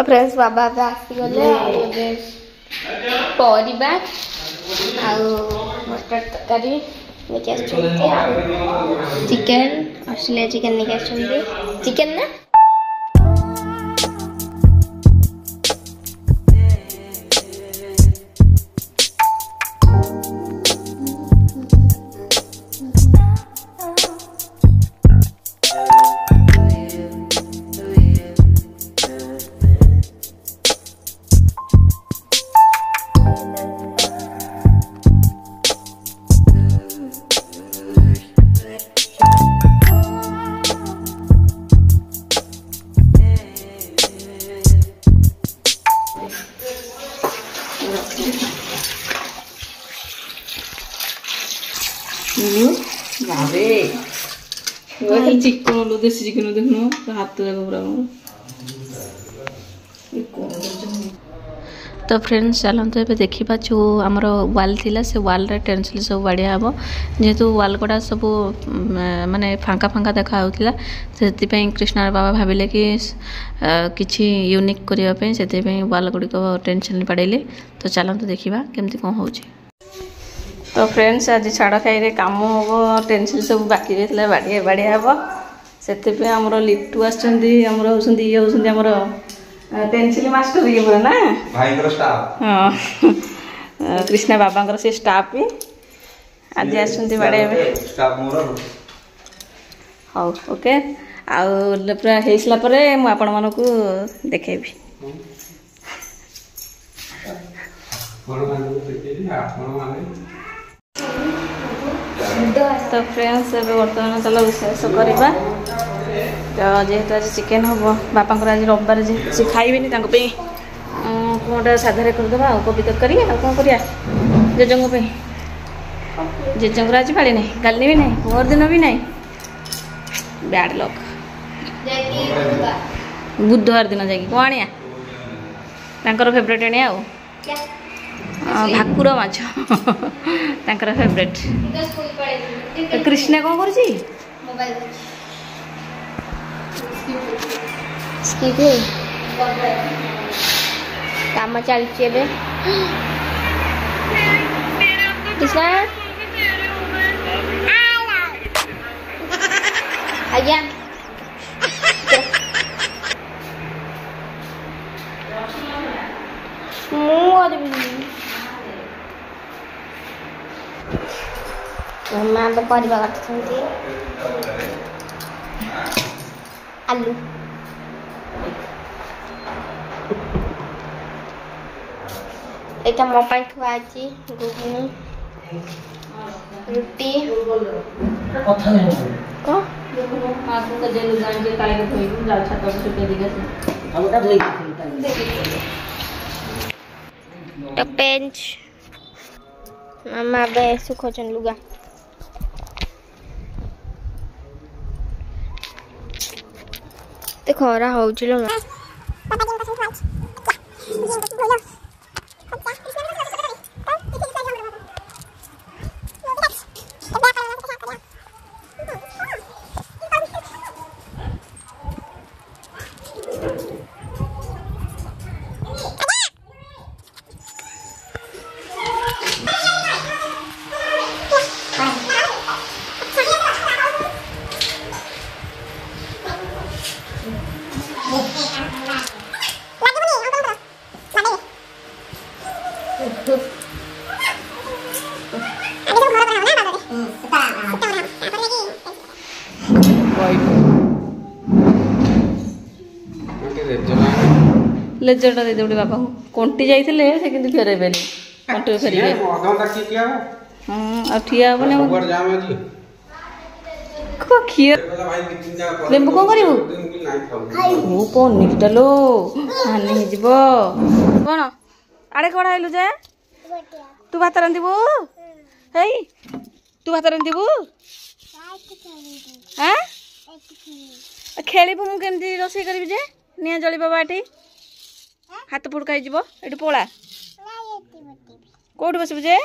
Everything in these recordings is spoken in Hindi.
तो फ्रेंड्स बाबा भी आसीगले परिबा मटर तरकारी चिकेन ऑस्ट्रेलिया चिकेन नहीं चिकेन ना चिकन लो देसी चिकन देखनो हाथ जाक पूरा तो फ्रेंड्स चलते ए देखा जो आमर वाल थिला से वाल रे टेंसिल सब बाड़िया हम जेहेतु वाल गुड़ा सब माने फांका फांका देखा होता से कृष्ण बाबा भाविले कि किसी यूनिक करने से वाल गुड़िक टेंसिल बाड़े तो चलते देखा केमती कौन हो। तो फ्रेंड्स आज छाड़ खाई कम हम टेंसिल सब बाकी रही बाड़िया बाड़िया हम से आमर लिट्टू आमर पेंसिल मास्टर ये पूरा ना भाई स्टाफ हाँ कृष्णा बाबा से स्टाफ भी आज आसुंती बाड़े स्टाफ मोर हाँ ओके आउ पूरा हो सारा पर मुझे आपण मानक देखेबी तो फ्रेंड्स बर्तमान चलो शेष करवा तो जेहेतु आज चिकेन हम बापा आज रविवार से खाइबे कौन साधारे करदे कोबी तरकारी कौन कर जेजों जेजों आज पाड़ी ना काली भी ना मोर दिन भी ना बैड लक बुधवार दिन जाकि कौन आनिया फेवरेट आने भाकुर माछ फेवरेट कृष्णा कौन कर काम चलती कृष्णा आज्ञा माँ तो परिवा काटुଛନ୍ତି आलू एटा मो पाई थुआ अछि गुगनी रुटी कथा नहीं को आगु तो जेलु जान जे काले के होई जा छत पर सुते दिगे से हमटा धोई तो पेंच मामा बे सुखोचन लुगा देखो रा हो जिलो ना लेजरटा दे दे बाबा कंटी जाइथिले से किंतु फेरेबेनी कंटी फेरिबे अधंटा की किया आ ठिया बने ऊपर जाम अछि को खिया लेम्बु कोन करिवु ओ कोन निकटलो हानि हे जिवो कोन आड़े कोन आइलु जे तू भात रांदिबु हेई तू भात रांदिबु हां खेलिबु मु केमती रोसई करबी जे निया जळिबा बाटी हाथ फुड़का ये पला कौट बस जे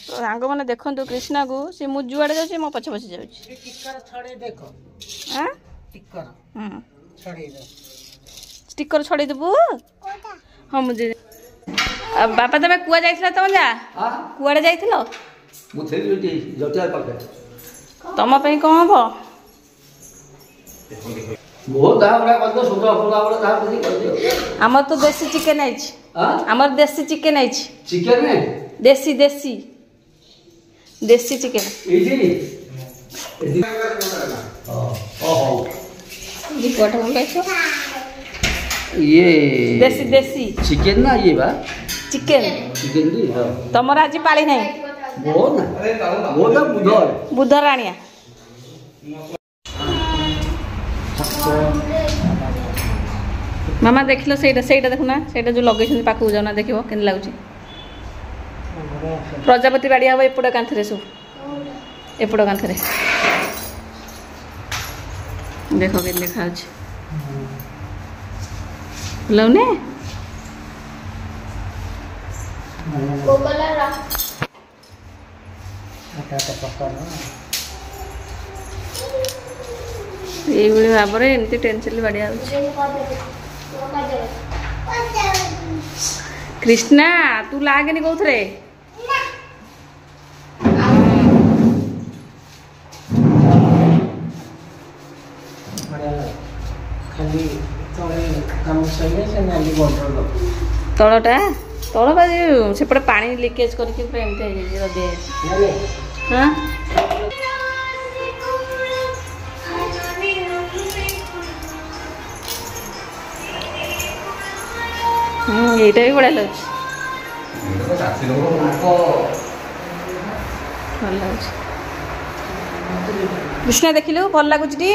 सांग मैंने देखु कृष्णा को सी मु जुआड़े जाऊँ मो पछ पछ स्टिकर छड़े देबू हाँ मुझे बापा तमे कुआ जाइथिला तम जा कुआडे जाइथिलो मु थेली जटिया पाके तम पे कौन हबो बहुत दाह बड़ा कर दो सुधा फुला बड़ा दाह कर दियो हमर तो देसी चिकन आइछ हां हमर देसी चिकन आइछ चिकन में देसी देसी देसी चिकन इजी ओहो ये कोट में बैठो ये देसी देसी चिकन ना ये बा चिकन चिकन दी हां तमर आज पाली नहीं वो ना वो तो बुधवार बुधर आनिया मामा देखिलो सेटा देखुना सेटा जो लगे पाखु जाना देखिबो केन लागुची प्रजापति बाड़ी हबो एपड़ कांथरे सब एपड़ कांथरे देखो के देखा अछि लौने को कलर ये भाव में एमती टेंशन बढ़िया कृष्णा तू लागेनि कौथरे तलटा तलटा सेपटे पानी लिकेज करके हाँ এইটা भी बढ़िया लगे भल लगे कृष्णा देखिलु भल लगुच टी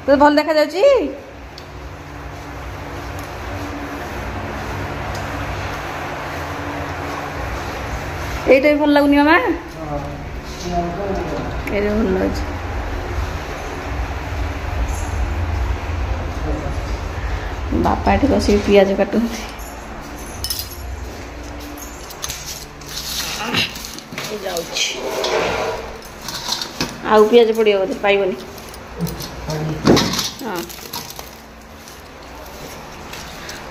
तो भल देखा जाउची এইটা भी भल लगुनी मामा এইটা भल लगे बापा एठी बस पियाज काटु आउ पियाज पड़ियो बोधे पाइबनी हाँ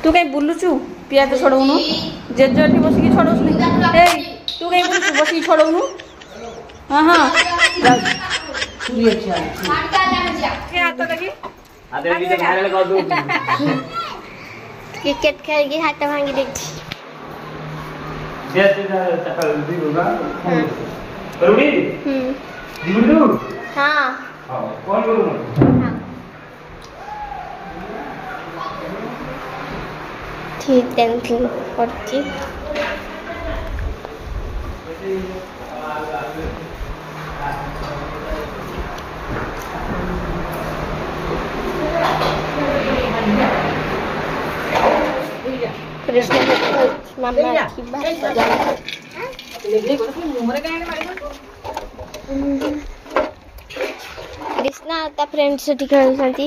तू कहीं बुलुचु पियाज छड़ौनु जेज एठी बसिकी छड़ौस तू कहीं बुलुचु बसिकी छड़ौनु हाँ हाँ हाथ देखी क्रिकेट खेल के हाथ भांगी देखी हाँ ठीक टेंशन करती कृष्ण मामा की बात कृष्णा फ्रेंड्स खेलती